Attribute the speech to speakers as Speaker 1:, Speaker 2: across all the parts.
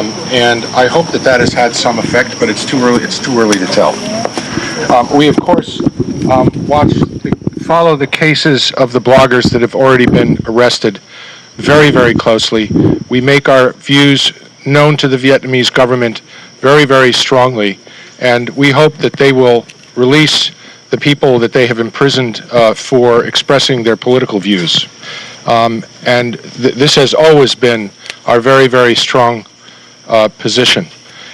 Speaker 1: and I hope that that has had some effect, but it's too early to tell. We, of course, follow the cases of the bloggers that have already been arrested very, very closely. We make our views known to the Vietnamese government very, very strongly, and we hope that they will release the people that they have imprisoned for expressing their political views. And this has always been our very, very strong position.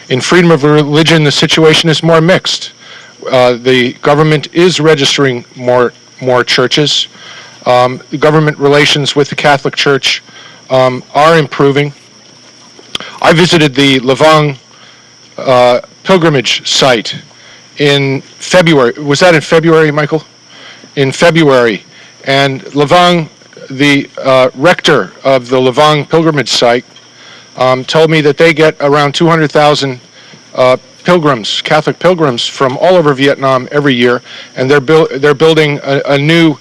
Speaker 1: In freedom of religion, the situation is more mixed. The government is registering more churches. The government relations with the Catholic Church are improving. I visited the Lavang pilgrimage site in February. Was that in February, Michael? In February. And Lavang, the rector of the Lavang pilgrimage site, told me that they get around 200,000 pilgrims, Catholic pilgrims, from all over Vietnam every year, and they're building a new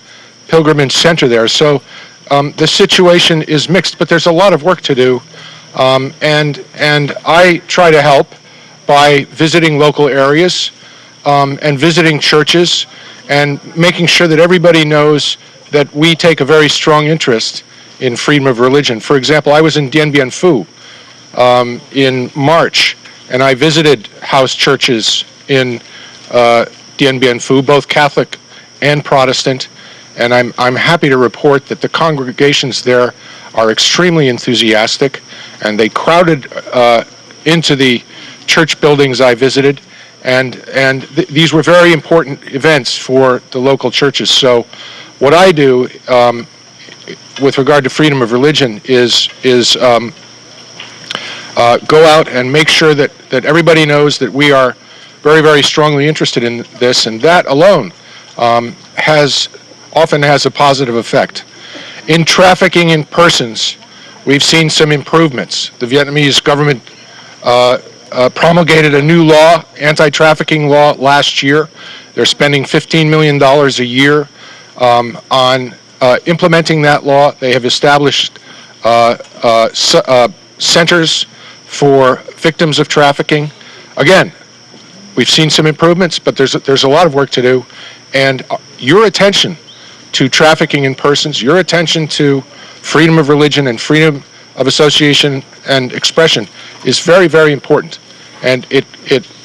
Speaker 1: pilgrimage center there. So the situation is mixed, but there's a lot of work to do, and I try to help by visiting local areas and visiting churches and making sure that everybody knows that we take a very strong interest in freedom of religion. For example, I was in Dien Bien Phu in March, and I visited house churches in Dien Bien Phu, both Catholic and Protestant, and I'm happy to report that the congregations there are extremely enthusiastic, and they crowded into the church buildings I visited, and these were very important events for the local churches. So what I do with regard to freedom of religion is go out and make sure that everybody knows that we are very, very strongly interested in this, and that alone often has a positive effect. In trafficking in persons, we've seen some improvements. The Vietnamese government promulgated a new law, anti-trafficking law, last year. They're spending $15 million a year on implementing that law. They have established centers for victims of trafficking. Again, we've seen some improvements, but there's a lot of work to do. And your attention to trafficking in persons, your attention to freedom of religion and freedom of association and expression is very, very important. And it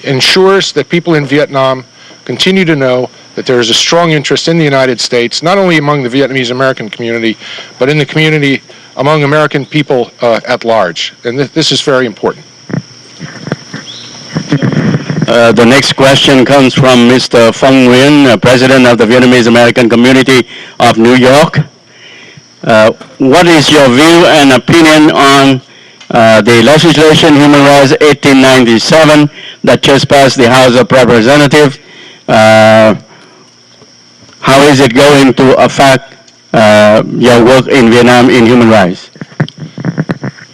Speaker 1: ensures that people in Vietnam continue to know that there is a strong interest in the United States, not only among the Vietnamese American community, but in the community among American people at large. And this is very important.
Speaker 2: The next question comes from Mr. Phong Nguyen, President of the Vietnamese American Community of New York. What is your view and opinion on the legislation Human Rights 1897 that just passed the House of Representatives? How is it going to affect your work in Vietnam in human rights?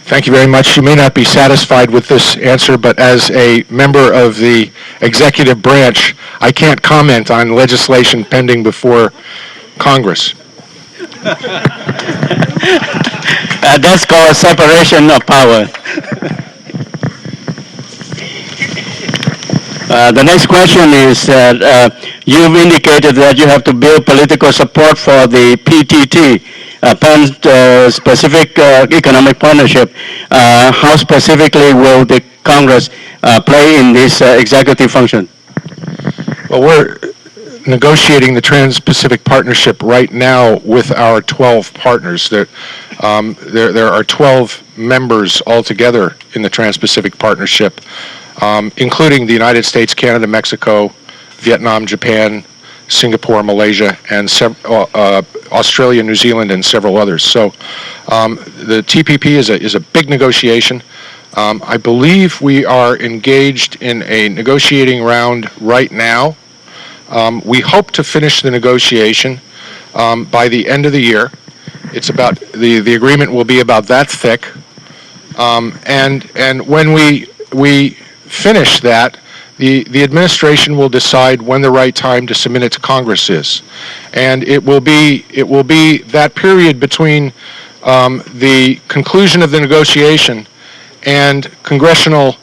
Speaker 1: Thank you very much. You may not be satisfied with this answer, but as a member of the executive branch, I can't comment on legislation pending before Congress.
Speaker 2: That's called separation of power. The next question is you've indicated that you have to build political support for the PTT, Pan-Pacific Economic Partnership. How specifically will the Congress play in this executive function?
Speaker 1: Well, we're negotiating the Trans-Pacific Partnership right now with our 12 partners. There are 12 members altogether in the Trans-Pacific Partnership, including the United States, Canada, Mexico, Vietnam, Japan, Singapore, Malaysia, and Australia, New Zealand, and several others. So the TPP is a big negotiation. I believe we are engaged in a negotiating round right now. We hope to finish the negotiation by the end of the year. It's about the agreement will be about that thick, and when we finish that, the administration will decide when the right time to submit it to Congress is, and it will be that period between the conclusion of the negotiation and congressional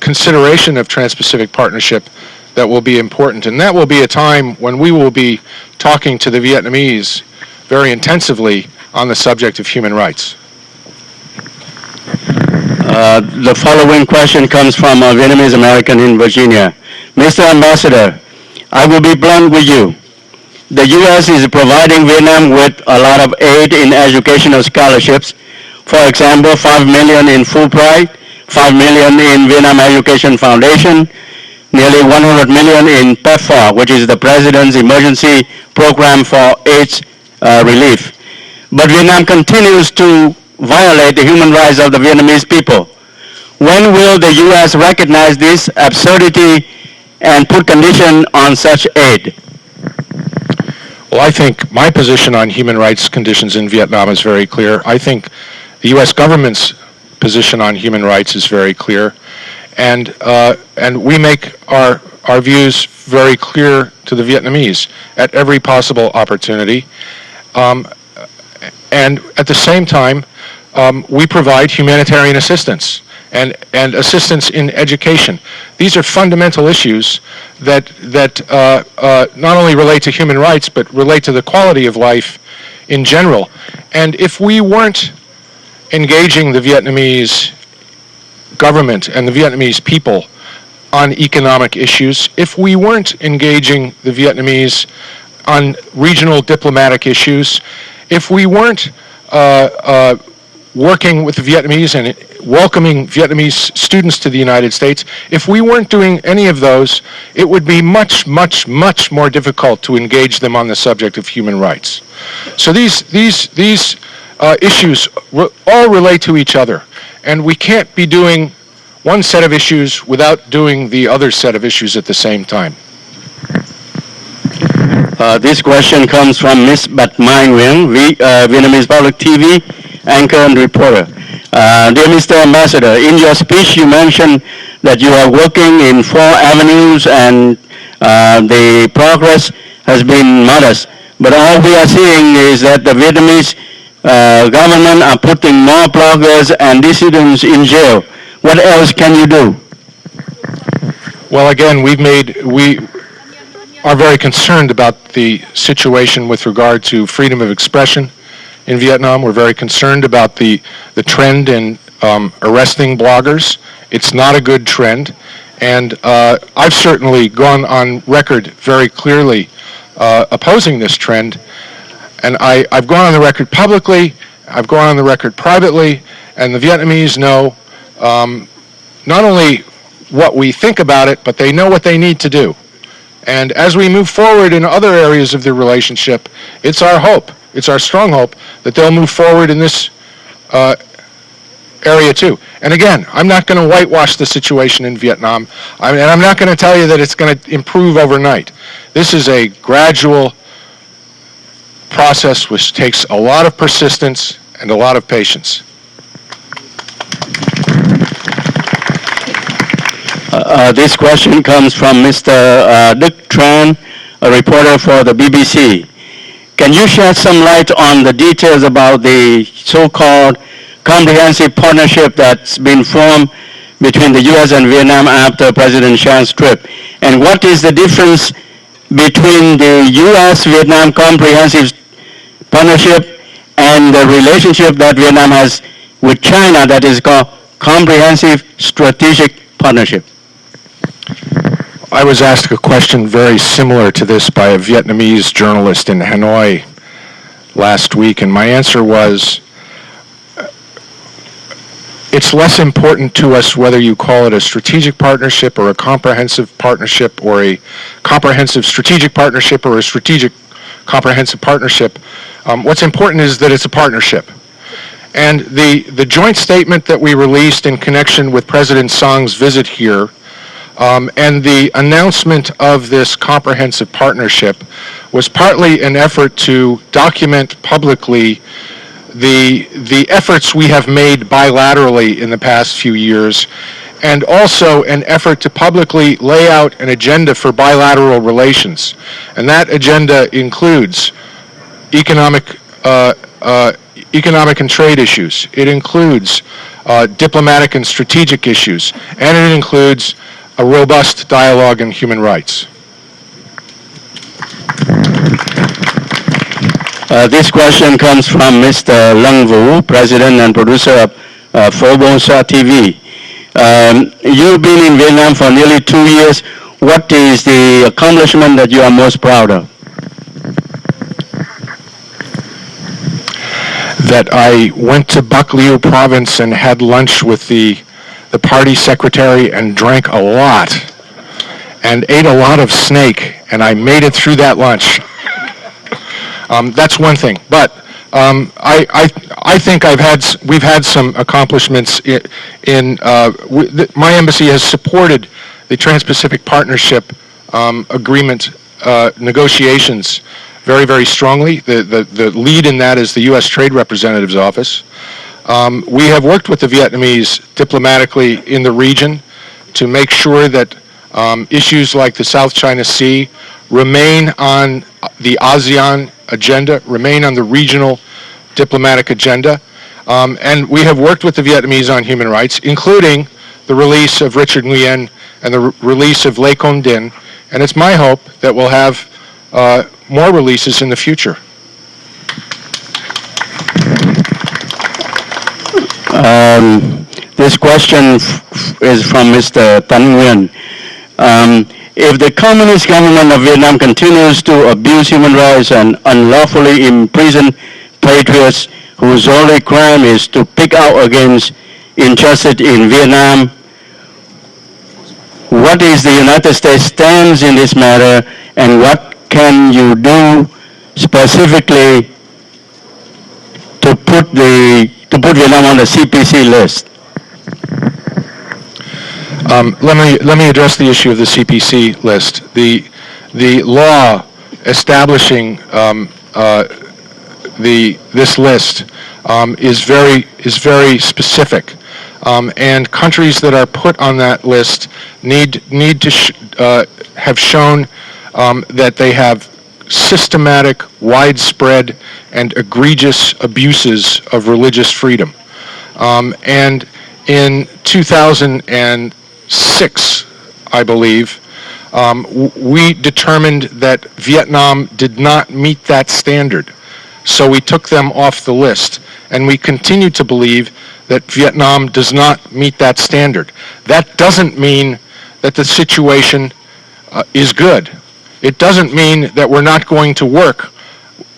Speaker 1: consideration of Trans-Pacific Partnership that will be important. And that will be a time when we will be talking to the Vietnamese very intensively on the subject of human rights.
Speaker 2: The following question comes from a Vietnamese American in Virginia. Mr. Ambassador, I will be blunt with you. The U.S. is providing Vietnam with a lot of aid in educational scholarships. For example, $5 million in Fulbright, $5 million in Vietnam Education Foundation, nearly $100 million in PEPFAR, which is the President's Emergency Program for AIDS Relief. But Vietnam continues to violate the human rights of the Vietnamese people. When will the U.S. recognize this absurdity and put condition on such aid?
Speaker 1: Well, I think my position on human rights conditions in Vietnam is very clear. I think the U.S. government's position on human rights is very clear, and we make our views very clear to the Vietnamese at every possible opportunity. And at the same time, we provide humanitarian assistance and assistance in education. These are fundamental issues that not only relate to human rights, but relate to the quality of life in general. And if we weren't engaging the Vietnamese government and the Vietnamese people on economic issues, if we weren't engaging the Vietnamese on regional diplomatic issues, if we weren't working with the Vietnamese and welcoming Vietnamese students to the United States, if we weren't doing any of those, it would be much, much, much more difficult to engage them on the subject of human rights. So these issues all relate to each other, and we can't be doing one set of issues without doing the other set of issues at the same time.
Speaker 2: This question comes from Ms. Bat Mai Nguyen, Vietnamese Public TV anchor and reporter. Dear Mr. Ambassador, in your speech you mentioned that you are working in 4 avenues and the progress has been modest. But all we are seeing is that the Vietnamese government are putting more bloggers and dissidents in jail. What else can you do?
Speaker 1: Well, again, we are very concerned about the situation with regard to freedom of expression in Vietnam. We're very concerned about the trend in arresting bloggers. It's not a good trend, and I've certainly gone on record very clearly opposing this trend, and I've gone on the record publicly, I've gone on the record privately, and the Vietnamese know not only what we think about it, but they know what they need to do. And as we move forward in other areas of the relationship, it's our hope, it's our strong hope, that they'll move forward in this area too. And again, I'm not going to whitewash the situation in Vietnam, and I'm not going to tell you that it's going to improve overnight. This is a gradual process which takes a lot of persistence and a lot of patience.
Speaker 2: This question comes from Mr. Đức Tran, a reporter for the BBC. Can you shed some light on the details about the so-called comprehensive partnership that's been formed between the U.S. and Vietnam after President Chiang's trip? And what is the difference between the U.S.-Vietnam comprehensive partnership and the relationship that Vietnam has with China that is called comprehensive strategic partnership?
Speaker 1: I was asked a question very similar to this by a Vietnamese journalist in Hanoi last week, and my answer was, it's less important to us whether you call it a strategic partnership or a comprehensive partnership or a comprehensive strategic partnership or a strategic comprehensive partnership. What's important is that it's a partnership. And the joint statement that we released in connection with President Song's visit here and the announcement of this comprehensive partnership was partly an effort to document publicly the efforts we have made bilaterally in the past few years, and also an effort to publicly lay out an agenda for bilateral relations. And that agenda includes economic and trade issues. It includes diplomatic and strategic issues, and it includes a robust dialogue on human rights.
Speaker 2: This question comes from Mr. Lung Vu, President and producer of PhoBolsaTV. You've been in Vietnam for nearly 2 years. What is the accomplishment that you are most proud of?
Speaker 1: That I went to Bac Lieu province and had lunch with the party secretary and drank a lot and ate a lot of snake, and I made it through that lunch. That's one thing, but I think we've had some accomplishments my embassy has supported the Trans-Pacific Partnership Agreement negotiations very, very strongly. The lead in that is the U.S. Trade Representative's office. We have worked with the Vietnamese diplomatically in the region to make sure that issues like the South China Sea remain on the ASEAN agenda, remain on the regional diplomatic agenda. And we have worked with the Vietnamese on human rights, including the release of Richard Nguyen and the release of Lê Công Dinh. And it's my hope that we'll have more releases in the future.
Speaker 2: This question is from Mr. Tan Nguyen. If the Communist government of Vietnam continues to abuse human rights and unlawfully imprison patriots whose only crime is to pick out against injustice in Vietnam, what is the United States stance in this matter, and what can you do specifically to put Vietnam on the CPC list?
Speaker 1: Let me address the issue of the CPC list. The law establishing this list is very specific, and countries that are put on that list need to have shown that they have systematic, widespread, and egregious abuses of religious freedom. And in 2006, I believe, we determined that Vietnam did not meet that standard. So we took them off the list. And we continue to believe that Vietnam does not meet that standard. That doesn't mean that the situation is good. It doesn't mean that we're not going to work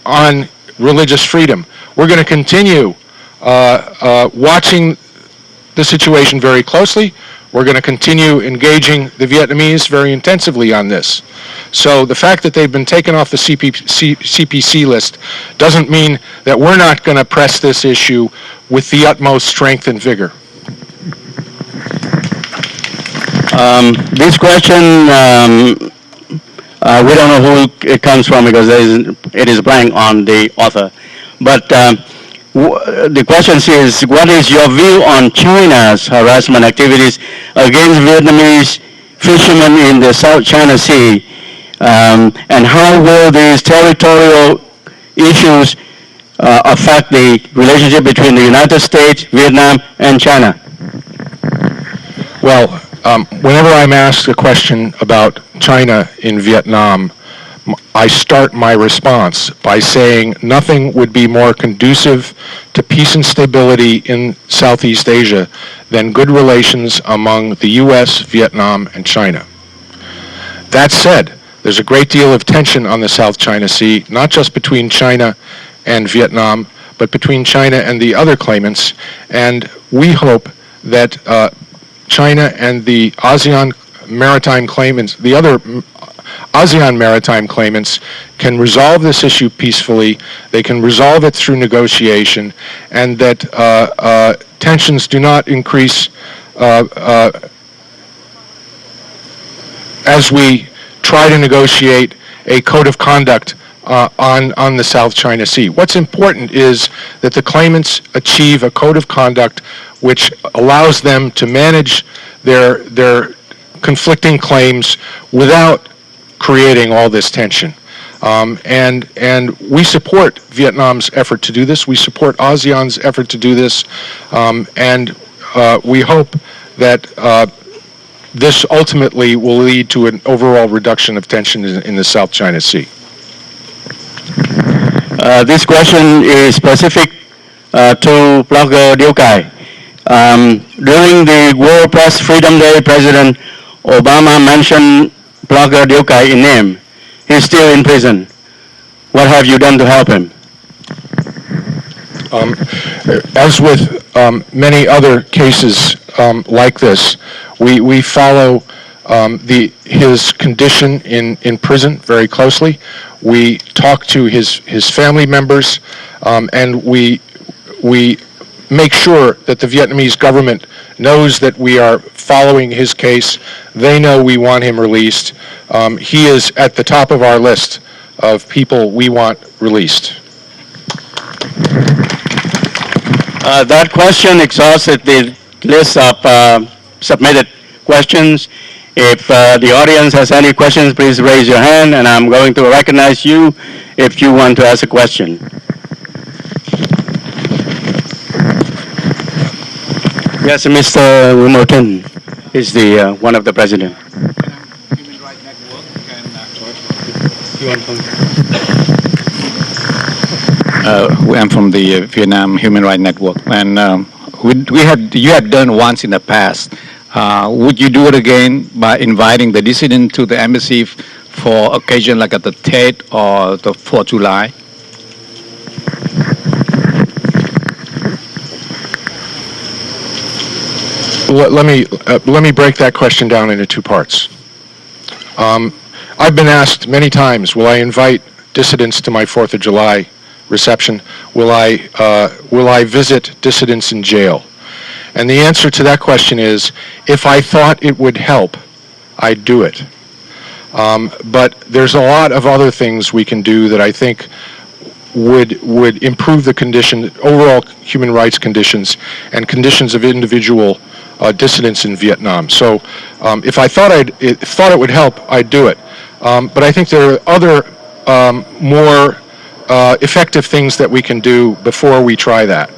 Speaker 1: on religious freedom. We're going to continue watching the situation very closely. We're going to continue engaging the Vietnamese very intensively on this. So the fact that they've been taken off the CPC list doesn't mean that we're not going to press this issue with the utmost strength and vigor.
Speaker 2: This question, we don't know who it comes from because it is blank on the author. But the question is, what is your view on China's harassment activities against Vietnamese fishermen in the South China Sea? And how will these territorial issues affect the relationship between the United States, Vietnam, and China?
Speaker 1: Well, whenever I'm asked a question about China in Vietnam, I start my response by saying nothing would be more conducive to peace and stability in Southeast Asia than good relations among the U.S., Vietnam, and China. That said, there's a great deal of tension on the South China Sea, not just between China and Vietnam, but between China and the other claimants, and we hope that China and the ASEAN maritime claimants, the other ASEAN maritime claimants, can resolve this issue peacefully. They can resolve it through negotiation, and that tensions do not increase as we try to negotiate a code of conduct on the South China Sea. What's important is that the claimants achieve a code of conduct which allows them to manage their conflicting claims without creating all this tension. And we support Vietnam's effort to do this. We support ASEAN's effort to do this. And we hope that this ultimately will lead to an overall reduction of tension in the South China Sea.
Speaker 2: This question is specific to blogger Liu Kai. During the World Press Freedom Day, President Obama mentioned blogger Liu Kai in name. He's still in prison. What have you done to help him?
Speaker 1: As with many other cases like this, we follow his condition in prison very closely. We talk to his family members, and we make sure that the Vietnamese government knows that we are following his case. They know we want him released. He is at the top of our list of people we want released.
Speaker 2: That question exhausted the list of submitted questions. If the audience has any questions, please raise your hand, and I'm going to recognize you if you want to ask a question. Yes, Mr. Wilmerton is the one of the president.
Speaker 3: Human Rights Network I'm from the Vietnam Human Rights Network, and you had done once in the past. Would you do it again by inviting the dissident to the embassy for occasion like at the Tet or the 4th of July?
Speaker 1: Let me break that question down into two parts. I've been asked many times, will I invite dissidents to my 4th of July reception? Will I visit dissidents in jail? And the answer to that question is, if I thought it would help, I'd do it. But there's a lot of other things we can do that I think would improve the condition, overall human rights conditions, and conditions of individual dissidents in Vietnam. So if I thought it would help, I'd do it. But I think there are other more effective things that we can do before we try that.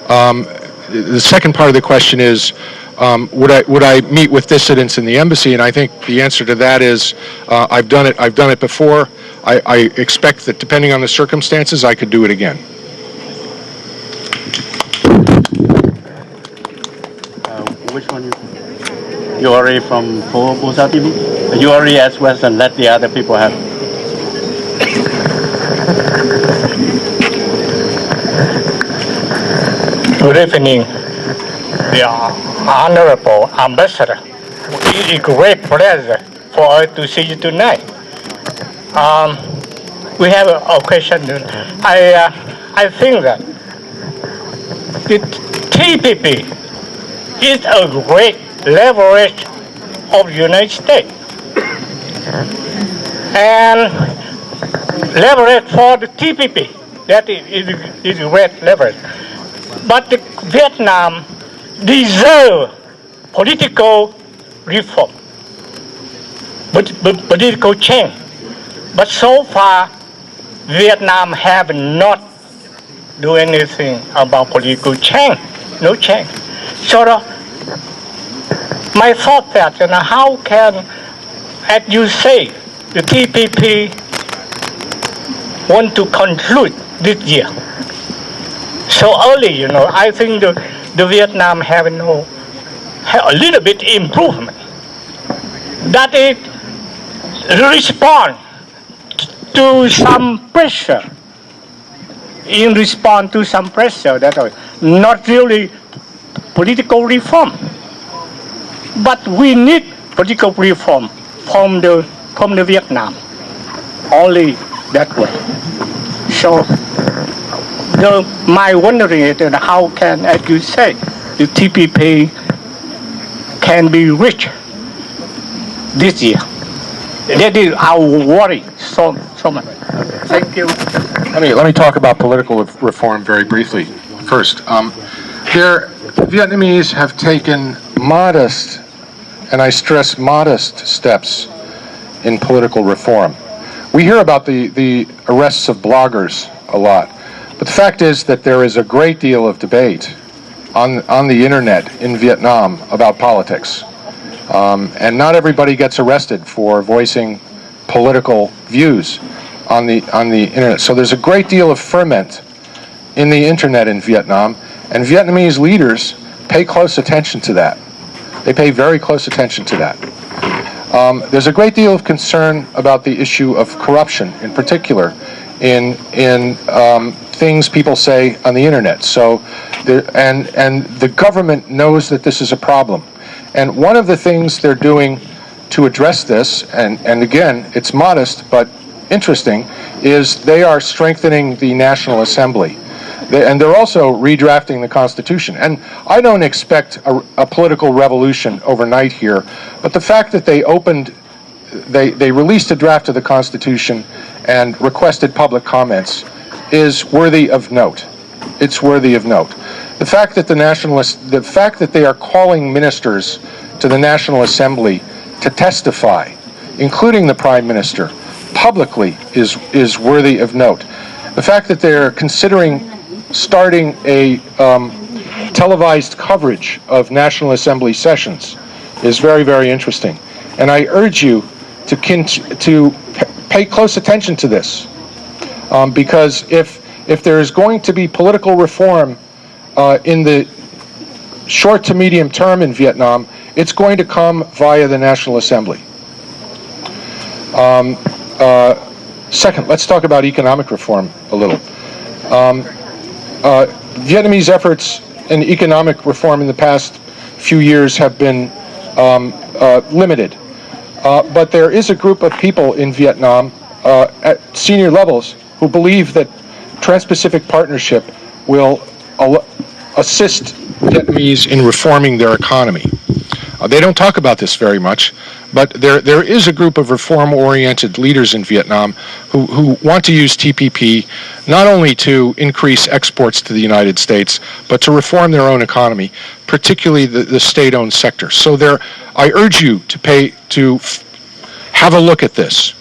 Speaker 1: The second part of the question is, would I meet with dissidents in the embassy? And I think the answer to that is, I've done it before. I expect that depending on the circumstances, I could do it again.
Speaker 2: Which one you already from PhoBolsaTV? You already asked question, let the other people have.
Speaker 4: Good evening, the Honorable Ambassador. It is a great pleasure for us to see you tonight. We have an occasion. I think that the TPP is a great leverage of the United States. And leverage for the TPP, that is a great leverage. But Vietnam deserves political reform, political change. But so far, Vietnam have not do anything about political change, no change. So my thought that, how can, as you say, the TPP want to conclude this year? So early, I think the Vietnam have a little bit improvement. That is respond to some pressure. In response to some pressure, that not really political reform, but we need political reform from the Vietnam. Only that way. So my wondering is how can, as you say, the TPP can be reached this year. That is our worry so much. Thank you.
Speaker 1: Let me talk about political reform very briefly. First, Vietnamese have taken modest, and I stress modest, steps in political reform. We hear about the arrests of bloggers a lot, but the fact is that there is a great deal of debate on the internet in Vietnam about politics. And not everybody gets arrested for voicing political views on the internet. So there's a great deal of ferment in the internet in Vietnam, and Vietnamese leaders pay close attention to that. They pay very close attention to that. There's a great deal of concern about the issue of corruption, in particular, in things people say on the internet. So, and the government knows that this is a problem. And one of the things they're doing to address this, and again, it's modest but interesting, is they are strengthening the National Assembly. And they're also redrafting the Constitution. And I don't expect a political revolution overnight here, but the fact that they released a draft of the Constitution and requested public comments is worthy of note. It's worthy of note. The fact that the fact that they are calling ministers to the National Assembly to testify, including the Prime Minister, publicly is worthy of note. The fact that they're considering starting a televised coverage of National Assembly sessions is very, very interesting. And I urge you to pay close attention to this, because if there is going to be political reform in the short to medium term in Vietnam, it's going to come via the National Assembly. Second, let's talk about economic reform a little. Vietnamese efforts in economic reform in the past few years have been limited. But there is a group of people in Vietnam at senior levels who believe that Trans-Pacific Partnership will assist Vietnamese in reforming their economy. They don't talk about this very much, but there is a group of reform-oriented leaders in Vietnam who want to use TPP not only to increase exports to the United States, but to reform their own economy, particularly the state-owned sector. So I urge you to have a look at this.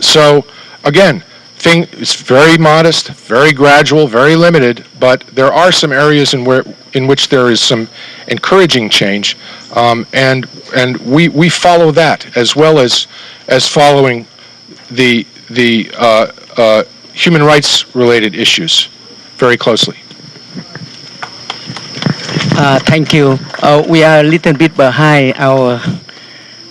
Speaker 1: So again, it's very modest, very gradual, very limited, but there are some areas in which there is some encouraging change, and we follow that as well as following the human rights related issues very closely.
Speaker 5: Thank you. We are a little bit behind our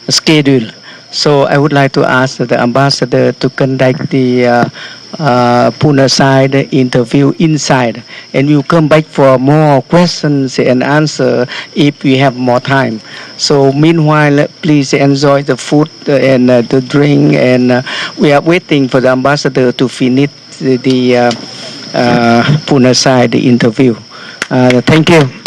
Speaker 5: schedule. So I would like to ask the ambassador to conduct the Pune side interview inside, and we'll come back for more questions and answer if we have more time. So meanwhile, please enjoy the food and the drink, and we are waiting for the ambassador to finish the Pune side interview. Thank you.